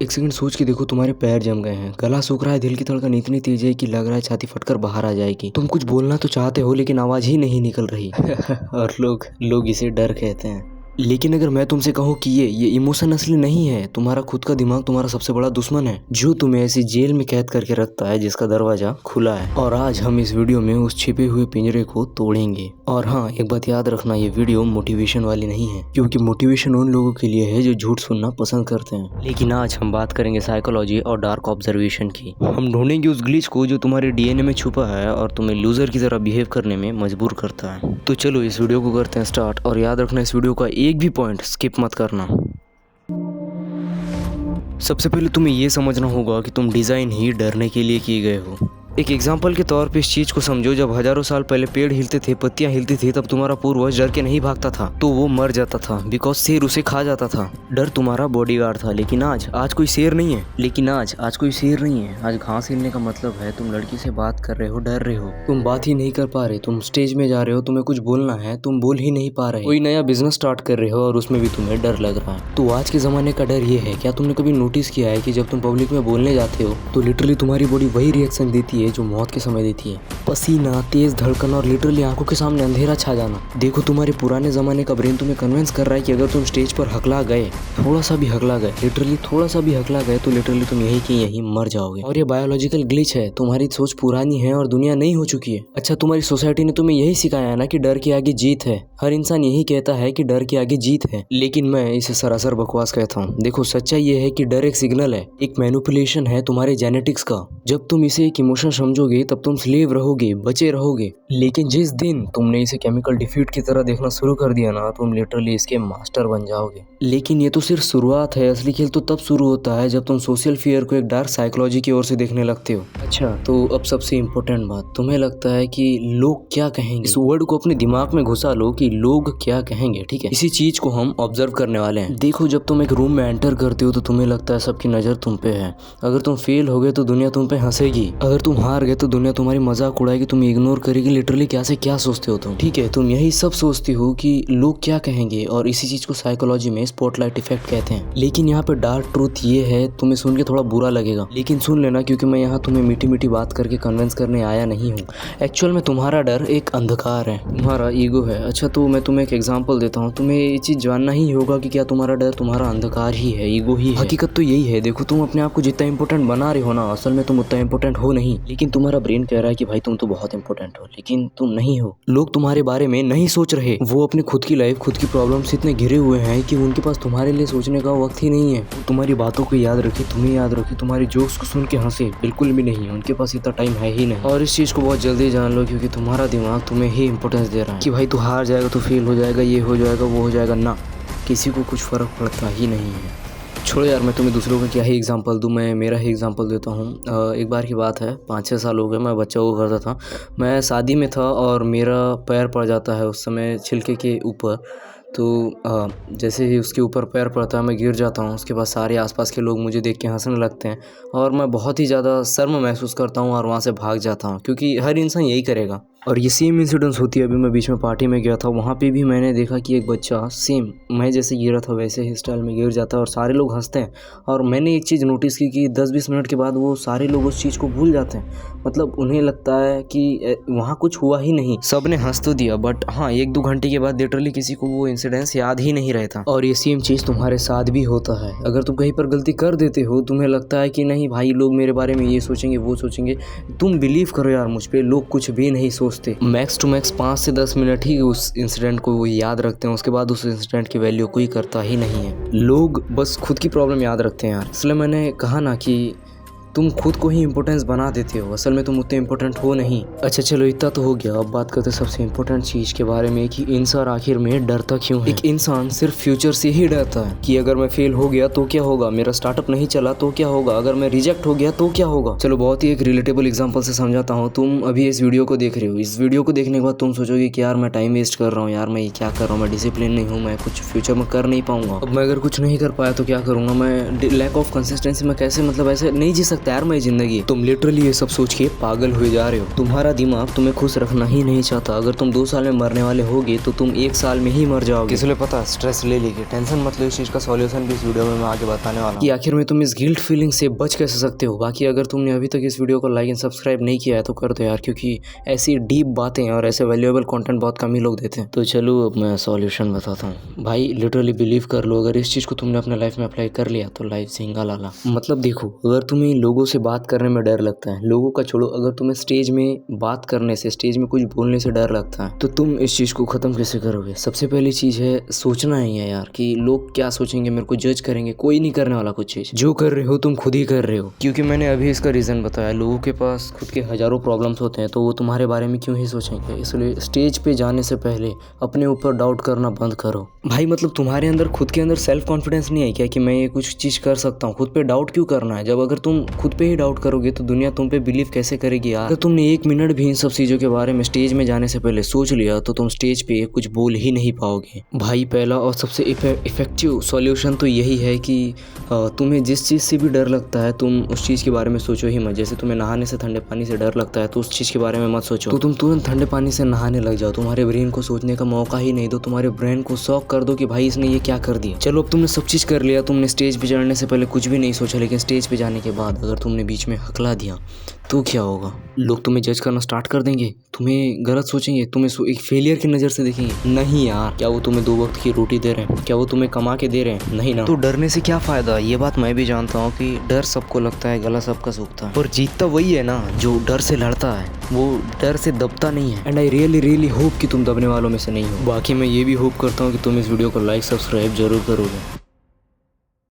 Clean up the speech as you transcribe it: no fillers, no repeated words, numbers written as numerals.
एक सेकंड सोच के देखो, तुम्हारे पैर जम गए हैं, गला सूख रहा है, दिल की धड़कन इतनी तेज है कि लग रहा है छाती फटकर बाहर आ जाएगी। तुम कुछ बोलना तो चाहते हो लेकिन आवाज ही नहीं निकल रही। और लोग इसे डर कहते हैं। लेकिन अगर मैं तुमसे कहूँ कि ये इमोशन असली नहीं है, तुम्हारा खुद का दिमाग तुम्हारा सबसे बड़ा दुश्मन है, जो तुम्हें ऐसी जेल में कैद करके रखता है जिसका दरवाजा खुला है। और आज हम इस वीडियो में उस छिपे हुए पिंजरे को तोड़ेंगे। और हाँ, एक बात याद रखना, ये वीडियो मोटिवेशन वाली नहीं है, क्योंकि मोटिवेशन उन लोगों के लिए है जो झूठ सुनना पसंद करते हैं। लेकिन आज हम बात करेंगे साइकोलॉजी और डार्क ऑब्जर्वेशन की। हम ढूंढेंगे उस ग्लिच को जो तुम्हारे डीएनए में छुपा है और तुम्हें लूजर की तरह बिहेव करने में मजबूर करता है। तो चलो इस वीडियो को करते हैं स्टार्ट। और याद रखना, इस वीडियो का एक भी पॉइंट स्किप मत करना। सबसे पहले तुम्हें यह समझना होगा कि तुम डिज़ाइन ही डरने के लिए किए गए हो। एक एग्जाम्पल के तौर पे इस चीज को समझो, जब हजारों साल पहले पेड़ हिलते थे, पत्तियां हिलती थी, तब तुम्हारा पूर्वज डर के नहीं भागता था, तो वो मर जाता था, बिकॉज शेर उसे खा जाता था। डर तुम्हारा बॉडीगार्ड था। लेकिन आज कोई शेर नहीं है। आज कोई शेर नहीं है। आज घास हिलने का मतलब है तुम लड़की से बात कर रहे हो, डर रहे हो, तुम बात ही नहीं कर पा रहे, तुम स्टेज में जा रहे हो, तुम्हें कुछ बोलना है, तुम बोल ही नहीं पा रहे, कोई नया बिजनेस स्टार्ट कर रहे हो और उसमें भी तुम्हें डर लग रहा है। तो आज के जमाने का डर ये है। क्या तुमने कभी नोटिस किया है कि जब तुम पब्लिक में बोलने जाते हो तो लिटरली तुम्हारी बॉडी वही रिएक्शन देती है जो मौत के समय देती है? पसीना, तेज धड़कन और लिटरली आंखों के सामने अंधेरा छा जाना। देखो, तुम्हारे पुराने जमाने का ब्रेन तुम्हें कन्विंस कर रहा है कि अगर तुम स्टेज पर हकला गए, थोड़ा सा भी हकला गए, लिटरली थोड़ा सा भी हकला गए, तो लिटरली तुम यही कि यही मर जाओगे। और ये बायोलॉजिकल ग्लिच है। तुम्हारी सोच पुरानी है और दुनिया नई हो चुकी है। अच्छा, तुम्हारी सोसाइटी ने तुम्हें यही सिखाया है ना कि डर के आगे जीत है। हर इंसान यही कहता है कि डर के आगे जीत है, लेकिन मैं इसे सरासर बकवास कहता हूँ। देखो, सच्चाई ये है कि डर एक सिग्नल है, एक मैनिपुलेशन है तुम्हारे जेनेटिक्स का। जब तुम इसे एक इमोशन समझोगे तब तुम स्लेव रहोगे, बचे रहोगे। लेकिन जिस दिन तुमने इसे केमिकल डिफीट की तरह देखना शुरू कर दिया ना, तुम लिटरली इसके मास्टर बन जाओगे। लेकिन ये तो सिर्फ शुरुआत है। असली खेल तो तब शुरू होता है जब तुम सोशल फियर को एक डार्क साइकोलॉजी की ओर से देखने लगते हो। अच्छा, तो अब सबसे इम्पोर्टेंट बात, तुम्हें लगता है कि लोग क्या कहेंगे? इस वर्ड को अपने दिमाग में घुसा लो कि लोग क्या कहेंगे। ठीक है, इसी चीज को हम ऑब्जर्व करने वाले हैं। देखो, जब तुम एक रूम में एंटर करते हो तो तुम्हें लगता है सबकी नजर तुम पे है। अगर तुम फेल हो गए तो दुनिया तुम पे हंसेगी। अगर तुम हार गए तो दुनिया तुम्हारी मजाक उड़ाएगी, तुम इग्नोर करेगी। लिटरली क्या से क्या सोचते हो तुम? ठीक है, तुम यही सब सोचते हो कि लोग क्या कहेंगे, और इसी चीज को साइकोलॉजी में स्पॉटलाइट इफेक्ट कहते हैं। लेकिन यहाँ पे डार्क ट्रूथ ये है, तुम्हें सुन के थोड़ा बुरा लगेगा, लेकिन सुन लेना, क्योंकि मैं यहाँ तुम्हें मीठी मीठी बात करके कन्विंस करने आया नहीं हूँ। एक्चुअल में तुम्हारा डर एक अंधकार है, तुम्हारा ईगो है। अच्छा, तो मैं तुम्हें एक एग्जाम्पल देता हूँ। तुम्हें ये चीज जानना ही होगा कि क्या तुम्हारा डर तुम्हारा अंधकार ही है, ईगो ही है। हकीकत तो यही है। देखो, तुम अपने आप को जितना इंपॉर्टेंट बना रहे हो ना, असल में तुम उतना इंपॉर्टेंट हो नहीं। लेकिन तुम्हारा ब्रेन कह रहा है कि भाई तुम तो बहुत इंपॉर्टेंट हो, लेकिन तुम नहीं हो। लोग तुम्हारे बारे में नहीं सोच रहे, वो अपनी खुद की लाइफ, खुद की प्रॉब्लम से इतने घिरे हुए हैं कि उनके पास तुम्हारे लिए सोचने का वक्त ही नहीं है। वो तुम्हारी बातों को याद रखे, तुम्हें याद रखे, तुम्हारी जोक्स को सुन के हंसे, बिल्कुल भी नहीं। उनके पास इतना टाइम है ही नहीं। और इस चीज को बहुत जल्दी जान लो, क्योंकि तुम्हारा दिमाग तुम्हें ही इंपॉर्टेंस दे रहा है कि भाई तू हार जाएगा तो फेल हो जाएगा, ये हो जाएगा, वो हो जाएगा। ना, किसी को कुछ फर्क पड़ता ही नहीं है। छोड़ो यार, मैं तुम्हें दूसरों का क्या ही एग्जांपल दूं, मैं मेरा ही एग्जांपल देता हूँ। एक बार की बात है, 5-6 साल हो गए, मैं बच्चा हुआ करता था। मैं शादी में था और मेरा पैर पड़ जाता है उस समय छिलके के ऊपर। तो जैसे ही उसके ऊपर पैर पड़ता है, मैं गिर जाता हूँ। उसके बाद सारे आसपास के लोग मुझे देख के हंसने लगते हैं और मैं बहुत ही ज़्यादा शर्म महसूस करता हूँ और वहाँ से भाग जाता हूँ, क्योंकि हर इंसान यही करेगा। और ये सेम इंसिडेंस होती है। अभी मैं बीच में पार्टी में गया था, वहाँ पे भी मैंने देखा कि एक बच्चा सेम मैं जैसे गिरा था वैसे ही स्टाइल में गिर जाता है और सारे लोग हंसते हैं। और मैंने एक चीज़ नोटिस की कि 10-20 मिनट के बाद वो सारे लोग उस चीज़ को भूल जाते हैं। मतलब उन्हें लगता है कि वहाँ कुछ हुआ ही नहीं, सब ने हंस तो दिया, बट हाँ 1-2 घंटे के बाद लिटरली किसी को वो इंसिडेंस याद ही नहीं रहता। और ये सेम चीज़ तुम्हारे साथ भी होता है। अगर तुम कहीं पर गलती कर देते हो, तुम्हें लगता है कि नहीं भाई लोग मेरे बारे में ये सोचेंगे, वो सोचेंगे। तुम बिलीव करो यार मुझ पर, लोग कुछ भी नहीं सोचते। मैक्स टू मैक्स 5 से 10 मिनट ही उस इंसिडेंट को वो याद रखते हैं, उसके बाद उस इंसिडेंट की वैल्यू कोई करता ही नहीं है। लोग बस खुद की प्रॉब्लम याद रखते हैं यार। इसलिए मैंने कहा ना कि तुम खुद को ही इम्पोर्टेंस बना देते हो, असल में तुम उतने इम्पोर्टेंट हो नहीं। अच्छा चलो, इतना तो हो गया। अब बात करते हैं सबसे इम्पोर्टेंट चीज़ के बारे में कि इंसान आखिर में डरता क्यों है। एक इंसान सिर्फ फ्यूचर से ही डरता है कि अगर मैं फेल हो गया तो क्या होगा, मेरा स्टार्टअप नहीं चला तो क्या होगा, अगर मैं रिजेक्ट हो गया तो क्या होगा। चलो बहुत ही एक रिलेटेबल एग्जाम्पल से समझाता हूँ। तुम अभी इस वीडियो को देख रहे हो, इस वीडियो को देखने के बाद तुम सोचोगे कि यार मैं टाइम वेस्ट कर रहा हूँ, यार मैं ये क्या कर रहा हूँ, मैं डिसिप्लिन नहीं हूँ, मैं कुछ फ्यूचर में कर नहीं पाऊंगा। अब मैं अगर कुछ नहीं कर पाया तो क्या करूँगा, मैं लैक ऑफ कंसिस्टेंसी में कैसे मतलब ऐसे नहीं जी सकता तैरमय जिंदगी है। तुम लिटरली ये सब सोच के पागल हुए जा रहे हो। तुम्हारा दिमाग तुम्हें खुश रखना ही नहीं चाहता। अगर तुम 2 साल में मरने वाले होगे तो तुम 1 साल में ही मर जाओगे। इसलिए पता, स्ट्रेस ले लीजिए, टेंशन मत लो। इस चीज का सॉल्यूशन भी इस वीडियो में मैं आगे बताने वाला हूं कि आखिर में तुम इस गिल्ट फीलिंग से बच कैसे सकते हो। बाकी अगर तुमने अभी तक इस वीडियो को लाइक एंड सब्सक्राइब नहीं किया है तो कर दो यार, क्योंकि ऐसी डीप बातें और ऐसे वैल्यूएबल कंटेंट बहुत कम ही लोग देते हैं। तो चलो अब मैं सॉल्यूशन बताता हूँ। भाई लिटरली बिलीव कर लो, अगर इस चीज को तुमने अपने लाइफ में अप्लाई कर लिया तो लाइफ सिंगा लाला। मतलब देखो, अगर तुम्हें लोगों से बात करने में डर लगता है, लोगों का छोड़ो, अगर तुम्हें स्टेज में बात करने से, स्टेज में कुछ बोलने से डर लगता है तो तुम इस चीज को खत्म कैसे करोगे। सबसे पहली चीज है सोचना ही है यार कि लोग क्या सोचेंगे, मेरे को जज करेंगे। कोई नहीं करने वाला कुछ चीज, जो कर रहे हो तुम खुद ही कर रहे हो। क्योंकि मैंने अभी इसका रीजन बताया, लोगों के पास खुद के हजारों प्रॉब्लम्स होते हैं तो वो तुम्हारे बारे में क्यों ही सोचेंगे। इसलिए स्टेज पे जाने से पहले अपने ऊपर डाउट करना बंद करो। भाई मतलब तुम्हारे अंदर खुद के अंदर सेल्फ कॉन्फिडेंस नहीं है क्या कि मैं ये कुछ चीज कर सकता हूँ। खुद पे डाउट क्यों करना है। जब अगर तुम खुद पे ही डाउट करोगे तो दुनिया तुम पे बिलीव कैसे करेगी यार। अगर तुमने 1 मिनट भी इन सब चीजों के बारे में स्टेज में जाने से पहले सोच लिया तो तुम स्टेज पे कुछ बोल ही नहीं पाओगे। भाई पहला और सबसे इफेक्टिव सॉल्यूशन तो यही है कि तुम्हें जिस चीज़ से भी डर लगता है तुम उस चीज़ के बारे में सोचो ही मत। जैसे तुम्हें नहाने से, ठंडे पानी से डर लगता है तो उस चीज़ के बारे में मत सोचो, तो तुम तुरंत ठंडे पानी से नहाने लग जाओ। तुम्हारे ब्रेन को सोचने का मौका ही नहीं दो। तुम्हारे ब्रेन को शॉक कर दो कि भाई इसने ये क्या कर दिया। चलो अब तुमने सब चीज़ कर लिया, तुमने स्टेज पे चढ़ने से पहले कुछ भी नहीं सोचा, लेकिन स्टेज पे जाने के बाद अगर तुमने बीच में हकला दिया तो क्या होगा। लोग तुम्हें जज करना स्टार्ट कर देंगे, तुम्हें गलत सोचेंगे, तुम्हें एक फेलियर की नज़र से देखेंगे। नहीं यार, क्या वो तुम्हें 2 वक्त की रोटी दे रहे हैं? क्या वो तुम्हें कमा के दे रहे हैं? नहीं ना। तो डरने से क्या फ़ायदा। ये बात मैं भी जानता हूँ कि डर सबको लगता है, गला सबका सूखता है, और जीतता वही है ना जो डर से लड़ता है, वो डर से दबता नहीं है। एंड आई रियली होप कि तुम दबने वालों में से नहीं हो। बाकी मैं ये भी होप करता हूँ कि तुम इस वीडियो को लाइक सब्सक्राइब जरूर करोगे।